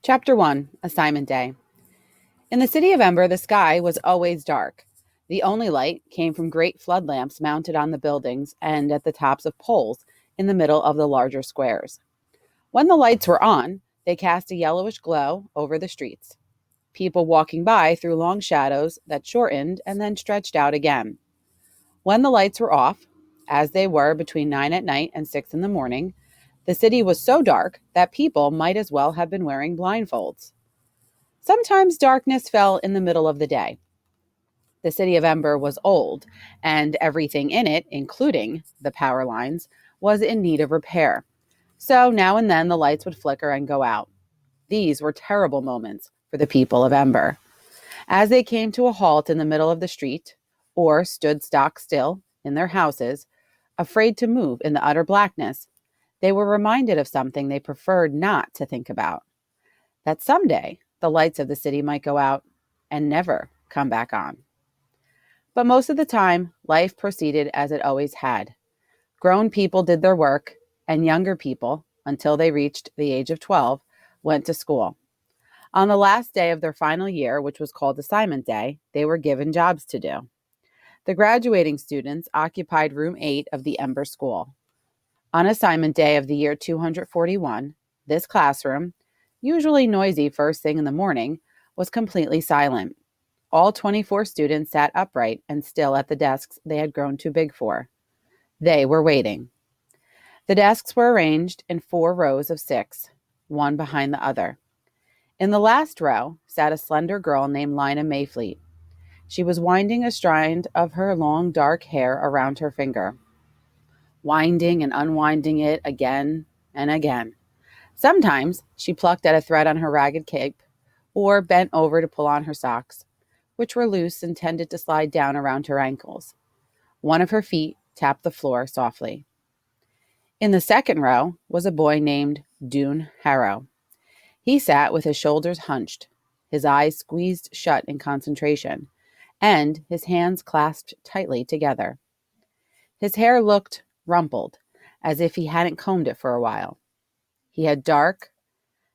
Chapter 1, Assignment Day. In the city of Ember, the sky was always dark. The only light came from great flood lamps mounted on the buildings and at the tops of poles in the middle of the larger squares. When the lights were on, they cast a yellowish glow over the streets. People walking by threw long shadows that shortened and then stretched out again. When the lights were off, as they were between 9 at night and 6 in the morning, the city was so dark that people might as well have been wearing blindfolds. Sometimes darkness fell in the middle of the day. The city of Ember was old, and everything in it, including the power lines, was in need of repair. So now and then the lights would flicker and go out. These were terrible moments for the people of Ember. As they came to a halt in the middle of the street, or stood stock still in their houses, afraid to move in the utter blackness, they were reminded of something they preferred not to think about: that someday the lights of the city might go out and never come back on. But most of the time, life proceeded as it always had. Grown people did their work, and younger people, until they reached the age of 12, went to school. On the last day of their final year, which was called Assignment Day, they were given jobs to do. The graduating students occupied room 8 of the Ember School. On Assignment Day of the year 241, this classroom, usually noisy first thing in the morning, was completely silent. All 24 students sat upright and still at the desks they had grown too big for. They were waiting. The desks were arranged in 4 rows of 6, one behind the other. In the last row sat a slender girl named Lina Mayfleet. She was winding a strand of her long dark hair around her finger, winding and unwinding it again and again. Sometimes she plucked at a thread on her ragged cape or bent over to pull on her socks, which were loose and tended to slide down around her ankles. One of her feet tapped the floor softly. In the second row was a boy named Dune Harrow. He sat with his shoulders hunched, his eyes squeezed shut in concentration, and his hands clasped tightly together. His hair looked rumpled, as if he hadn't combed it for a while. He had dark,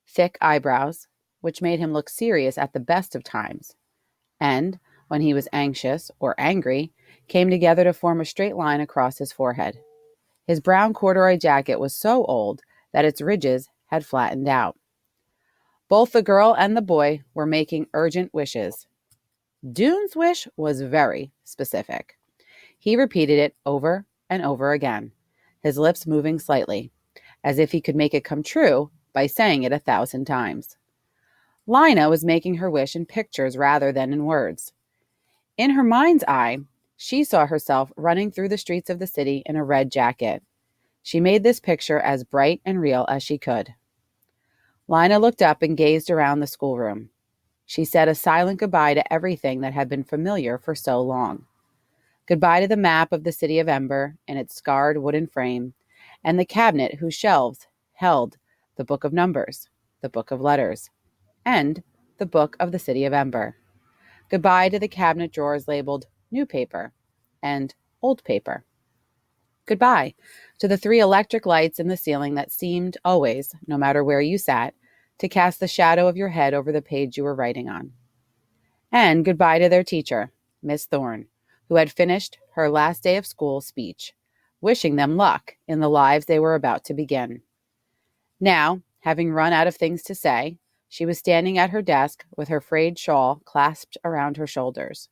thick eyebrows, which made him look serious at the best of times, and, when he was anxious or angry, came together to form a straight line across his forehead. His brown corduroy jacket was so old that its ridges had flattened out. Both the girl and the boy were making urgent wishes. Dune's wish was very specific. He repeated it over and over again, his lips moving slightly, as if he could make it come true by saying it 1,000 times. Lina was making her wish in pictures rather than in words. In her mind's eye, she saw herself running through the streets of the city in a red jacket. She made this picture as bright and real as she could. Lina looked up and gazed around the schoolroom. She said a silent goodbye to everything that had been familiar for so long. Goodbye to the map of the city of Ember and its scarred wooden frame, and the cabinet whose shelves held the book of numbers, the book of letters, and the book of the city of Ember. Goodbye to the cabinet drawers labeled new paper and old paper. Goodbye to the 3 electric lights in the ceiling that seemed always, no matter where you sat, to cast the shadow of your head over the page you were writing on. And goodbye to their teacher, Miss Thorne, who had finished her last day of school speech, wishing them luck in the lives they were about to begin. Now, having run out of things to say, she was standing at her desk with her frayed shawl clasped around her shoulders.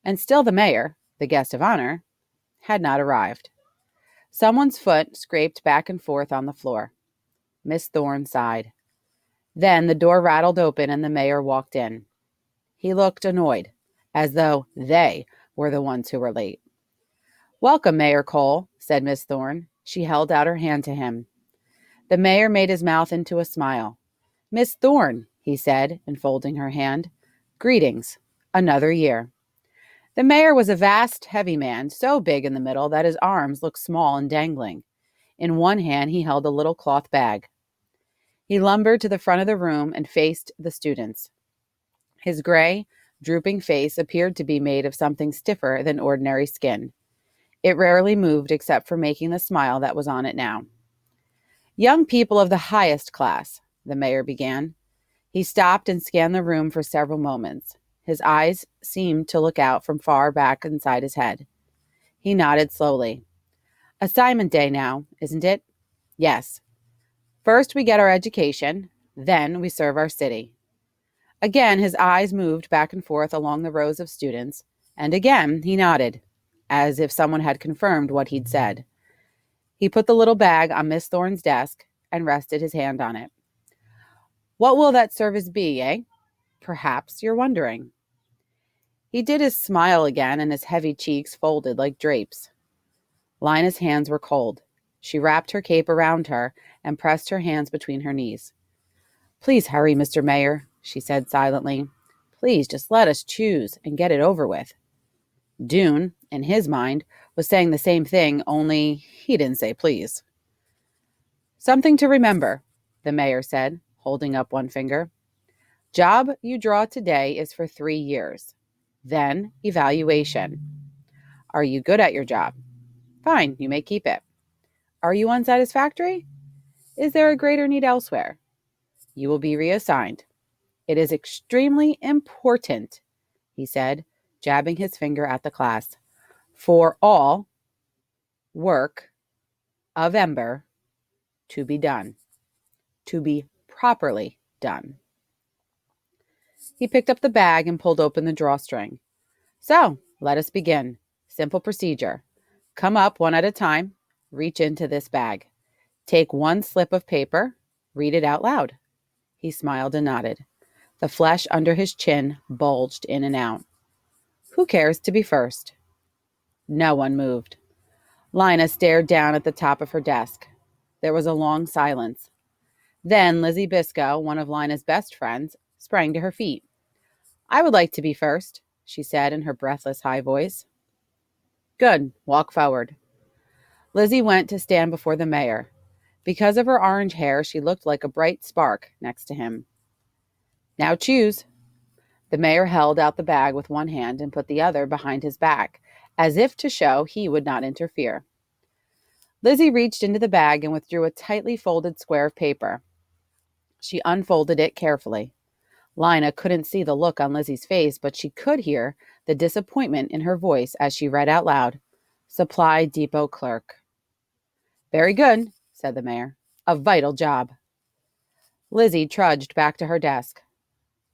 And still the mayor, the guest of honor, had not arrived. Someone's foot scraped back and forth on the floor. Miss Thorne sighed. Then the door rattled open and the mayor walked in. He looked annoyed, as though they were the ones who were late. "Welcome, Mayor Cole," said Miss Thorne. She held out her hand to him. The mayor made his mouth into a smile. "Miss Thorne," he said, enfolding her hand. "Greetings. Another year." The mayor was a vast, heavy man, so big in the middle that his arms looked small and dangling. In one hand he held a little cloth bag. He lumbered to the front of the room and faced the students. His gray, drooping face appeared to be made of something stiffer than ordinary skin. It rarely moved except for making the smile that was on it now. "Young people of the highest class," the mayor began. He stopped and scanned the room for several moments. His eyes seemed to look out from far back inside his head. He nodded slowly. Assignment day now, isn't it? Yes. First we get our education, then we serve our city. Again, his eyes moved back and forth along the rows of students, and again he nodded, as if someone had confirmed what he'd said. He put the little bag on Miss Thorne's desk and rested his hand on it. What will that service be, eh? Perhaps you're wondering. He did his smile again, and his heavy cheeks folded like drapes. Lina's hands were cold. She wrapped her cape around her and pressed her hands between her knees. Please hurry, Mr. Mayor, she said silently. Please just let us choose and get it over with. Dune, in his mind, was saying the same thing, only he didn't say please. Something to remember, the mayor said, holding up one finger. Job you draw today is for 3 years. Then evaluation. Are you good at your job? Fine, you may keep it. Are you unsatisfactory? Is there a greater need elsewhere? You will be reassigned. It is extremely important, he said, jabbing his finger at the class, for all work of Ember to be done, to be properly done. He picked up the bag and pulled open the drawstring. So, let us begin. Simple procedure. Come up one at a time. Reach into this bag. Take one slip of paper. Read it out loud. He smiled and nodded. The flesh under his chin bulged in and out. Who cares to be first? No one moved. Lina stared down at the top of her desk. There was a long silence. Then Lizzie Biscoe, one of Lina's best friends, sprang to her feet. I would like to be first, she said in her breathless high voice. Good, walk forward. Lizzie went to stand before the mayor. Because of her orange hair, she looked like a bright spark next to him. Now choose. The mayor held out the bag with one hand and put the other behind his back, as if to show he would not interfere. Lizzie reached into the bag and withdrew a tightly folded square of paper. She unfolded it carefully. Lina couldn't see the look on Lizzie's face, but she could hear the disappointment in her voice as she read out loud, Supply Depot Clerk. Very good, said the mayor. A vital job. Lizzie trudged back to her desk.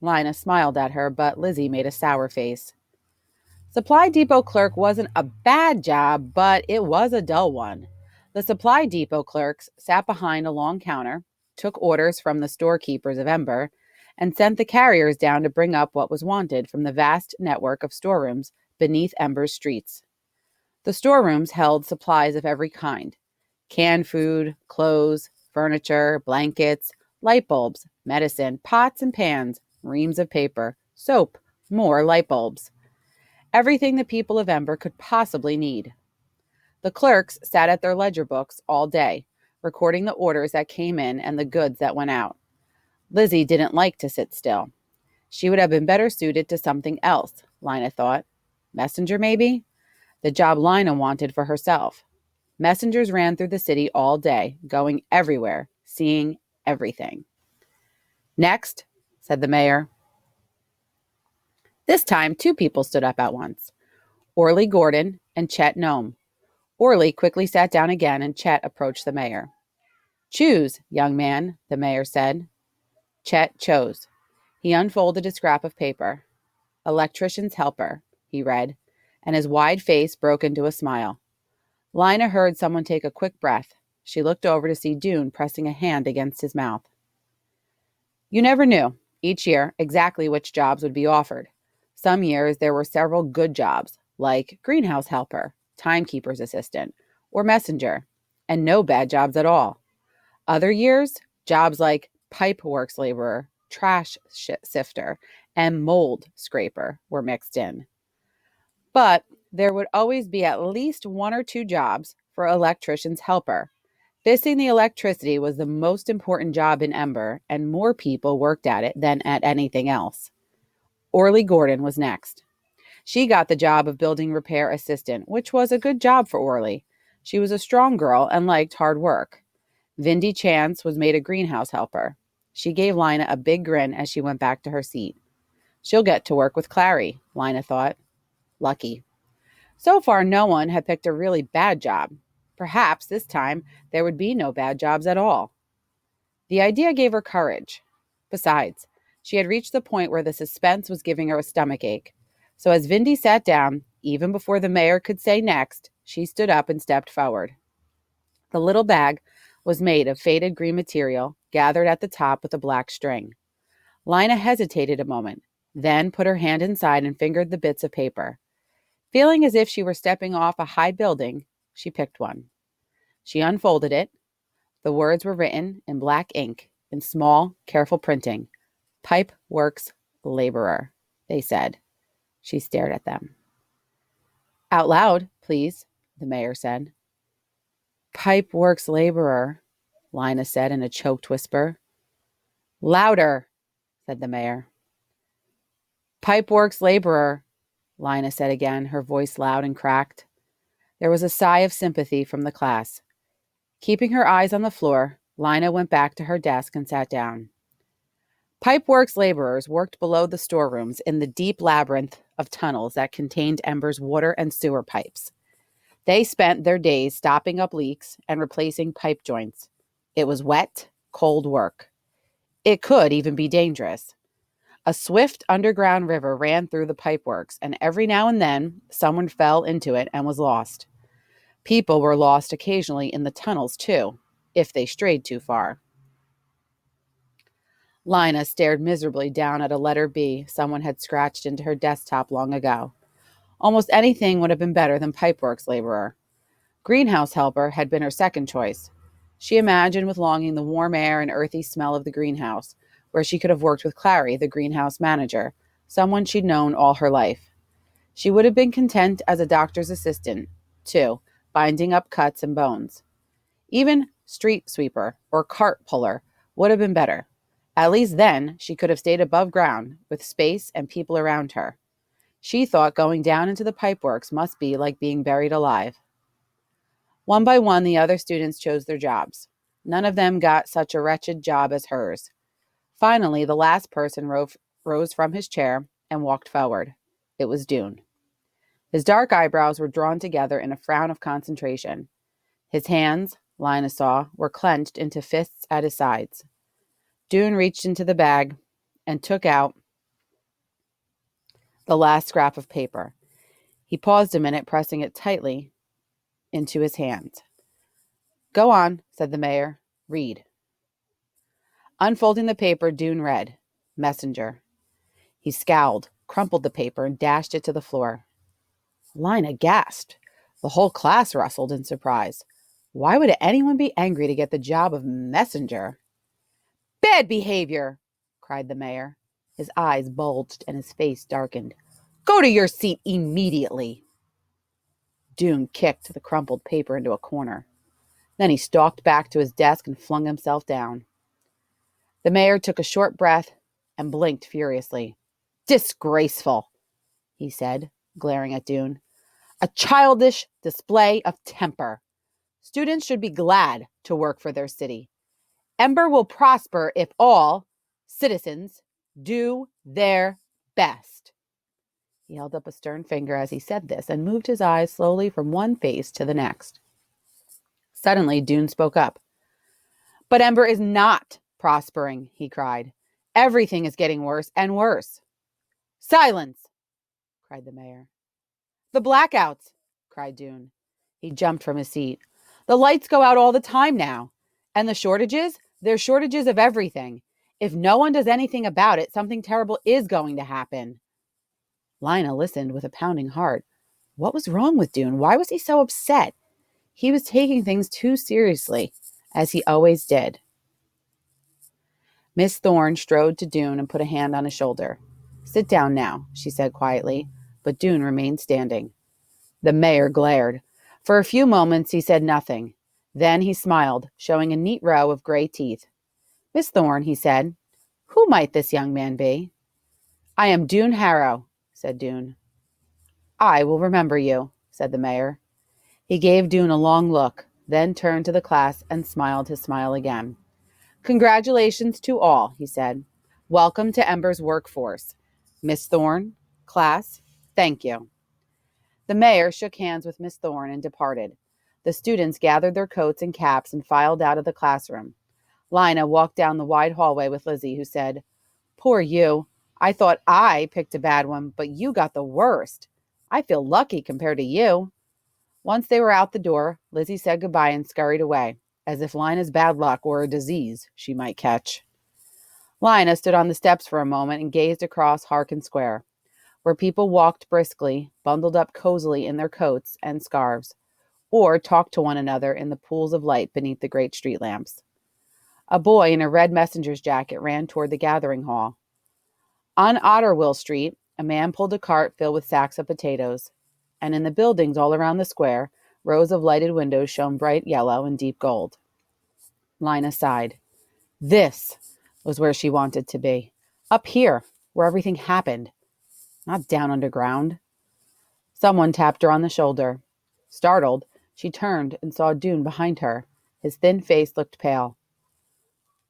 Lina smiled at her, but Lizzie made a sour face. Supply Depot Clerk wasn't a bad job, but it was a dull one. The Supply Depot clerks sat behind a long counter, took orders from the storekeepers of Ember, and sent the carriers down to bring up what was wanted from the vast network of storerooms beneath Ember's streets. The storerooms held supplies of every kind: canned food, clothes, furniture, blankets, light bulbs, medicine, pots and pans, reams of paper, soap, more light bulbs. Everything the people of Ember could possibly need. The clerks sat at their ledger books all day, recording the orders that came in and the goods that went out. Lizzie didn't like to sit still. She would have been better suited to something else, Lina thought. Messenger, maybe? The job Lina wanted for herself. Messengers ran through the city all day, going everywhere, seeing everything. Next, said the mayor. This time, 2 people stood up at once, Orly Gordon and Chet Nome. Orly quickly sat down again, and Chet approached the mayor. Choose, young man, the mayor said. Chet chose. He unfolded a scrap of paper. Electrician's helper, he read, and his wide face broke into a smile. Lina heard someone take a quick breath. She looked over to see Dune pressing a hand against his mouth. You never knew, each year, exactly which jobs would be offered. Some years there were several good jobs, like greenhouse helper, timekeeper's assistant, or messenger, and no bad jobs at all. Other years, jobs like pipe works laborer, trash sifter, and mold scraper were mixed in. But there would always be at least 1 or 2 jobs for electrician's helper. Fixing the electricity was the most important job in Ember, and more people worked at it than at anything else. Orly Gordon was next. She got the job of building repair assistant, which was a good job for Orly. She was a strong girl and liked hard work. Vindy Chance was made a greenhouse helper. She gave Lina a big grin as she went back to her seat. She'll get to work with Clary, Lina thought. Lucky. So far, no one had picked a really bad job. Perhaps this time there would be no bad jobs at all. The idea gave her courage. Besides, she had reached the point where the suspense was giving her a stomachache. So as Vindy sat down, even before the mayor could say next, she stood up and stepped forward. The little bag was made of faded green material, gathered at the top with a black string. Lina hesitated a moment, then put her hand inside and fingered the bits of paper. Feeling as if she were stepping off a high building, she picked one. She unfolded it. The words were written in black ink, in small, careful printing. Pipe Works Laborer, they said. She stared at them. Out loud, please, the mayor said. Pipe Works Laborer, Lina said in a choked whisper. Louder, said the mayor. Pipe Works Laborer, Lina said again, her voice loud and cracked. There was a sigh of sympathy from the class. Keeping her eyes on the floor, Lina went back to her desk and sat down. Pipeworks laborers worked below the storerooms in the deep labyrinth of tunnels that contained Ember's water and sewer pipes. They spent their days stopping up leaks and replacing pipe joints. It was wet, cold work. It could even be dangerous. A swift underground river ran through the pipeworks, and every now and then someone fell into it and was lost. People were lost occasionally in the tunnels, too, if they strayed too far. Lina stared miserably down at a letter B someone had scratched into her desktop long ago. Almost anything would have been better than pipeworks laborer. Greenhouse helper had been her second choice. She imagined with longing the warm air and earthy smell of the greenhouse, where she could have worked with Clary, the greenhouse manager, someone she'd known all her life. She would have been content as a doctor's assistant, too, binding up cuts and bones. Even street sweeper or cart puller would have been better. At least then she could have stayed above ground with space and people around her. She thought going down into the pipeworks must be like being buried alive. One by one, the other students chose their jobs. None of them got such a wretched job as hers. Finally, the last person rose from his chair and walked forward. It was Dune. His dark eyebrows were drawn together in a frown of concentration. His hands, Lina saw, were clenched into fists at his sides. Dune reached into the bag and took out the last scrap of paper. He paused a minute, pressing it tightly into his hand. Go on, said the mayor. Read. Unfolding the paper, Dune read, Messenger. He scowled, crumpled the paper, and dashed it to the floor. Lina gasped. The whole class rustled in surprise. Why would anyone be angry to get the job of messenger? Bad behavior, cried the mayor. His eyes bulged and his face darkened. Go to your seat immediately. Dune kicked the crumpled paper into a corner. Then he stalked back to his desk and flung himself down. The mayor took a short breath and blinked furiously. Disgraceful, he said, glaring at Dune. A childish display of temper. Students should be glad to work for their city. Ember will prosper if all citizens do their best. He held up a stern finger as he said this and moved his eyes slowly from one face to the next. Suddenly, Dune spoke up. But Ember is not prospering, he cried. Everything is getting worse and worse. Silence, cried the mayor. The blackouts, cried Dune. He jumped from his seat. The lights go out all the time now. And the shortages? There's shortages of everything. If no one does anything about it, something terrible is going to happen. Lina listened with a pounding heart. What was wrong with Dune? Why was he so upset? He was taking things too seriously, as he always did. Miss Thorne strode to Dune and put a hand on his shoulder. Sit down now, she said quietly, but Dune remained standing. The mayor glared. For a few moments he said nothing. Then he smiled, showing a neat row of gray teeth. Miss Thorne, he said, who might this young man be? I am Dune Harrow, said Dune. I will remember you, said the mayor. He gave Dune a long look, then turned to the class and smiled his smile again. Congratulations to all, he said. Welcome to Ember's workforce. Miss Thorne, class, thank you. The mayor shook hands with Miss Thorne and departed. The students gathered their coats and caps and filed out of the classroom. Lina walked down the wide hallway with Lizzie, who said, Poor you. I thought I picked a bad one, but you got the worst. I feel lucky compared to you. Once they were out the door, Lizzie said goodbye and scurried away, as if Lina's bad luck were a disease she might catch. Lina stood on the steps for a moment and gazed across Harkin Square, where people walked briskly, bundled up cozily in their coats and scarves, or talked to one another in the pools of light beneath the great street lamps. A boy in a red messenger's jacket ran toward the gathering hall. On Otterwill Street, a man pulled a cart filled with sacks of potatoes, and in the buildings all around the square, rows of lighted windows shone bright yellow and deep gold. Lina sighed. This was where she wanted to be. Up here, where everything happened. Not down underground. Someone tapped her on the shoulder. Startled, she turned and saw Dune behind her. His thin face looked pale.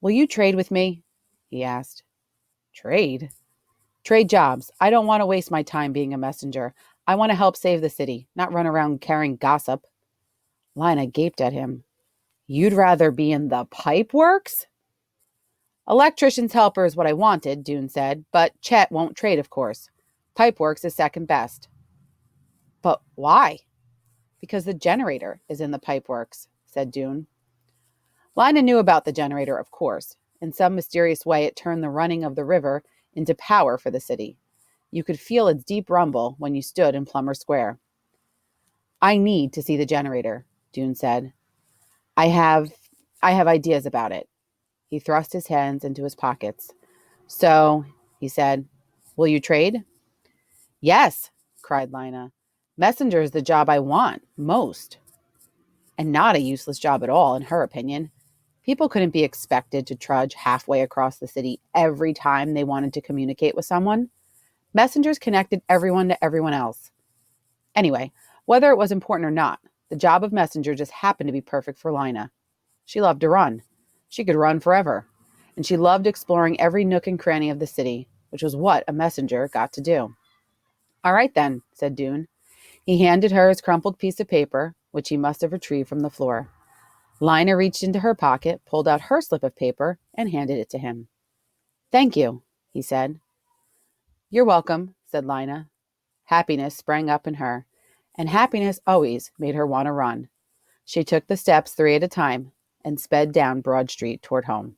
Will you trade with me? He asked. Trade? Trade jobs. I don't want to waste my time being a messenger. I want to help save the city, not run around carrying gossip. Lina gaped at him. You'd rather be in the pipe works? Electrician's helper is what I wanted, Dune said, but Chet won't trade, of course. Pipeworks is second best. But why? Because the generator is in the pipeworks, said Dune. Lina knew about the generator, of course. In some mysterious way, it turned the running of the river into power for the city. You could feel its deep rumble when you stood in Plummer Square. I need to see the generator, Dune said. I have ideas about it. He thrust his hands into his pockets. So, he said, will you trade? Yes, cried Lina. Messenger is the job I want most. And not a useless job at all, in her opinion. People couldn't be expected to trudge halfway across the city every time they wanted to communicate with someone. Messengers connected everyone to everyone else. Anyway, whether it was important or not, the job of messenger just happened to be perfect for Lina. She loved to run. She could run forever. And she loved exploring every nook and cranny of the city, which was what a messenger got to do. All right then, said Dune. He handed her his crumpled piece of paper, which he must have retrieved from the floor. Lina reached into her pocket, pulled out her slip of paper, and handed it to him. Thank you, he said. You're welcome, said Lina. Happiness sprang up in her, and happiness always made her want to run. She took the steps 3 at a time and sped down Broad Street toward home.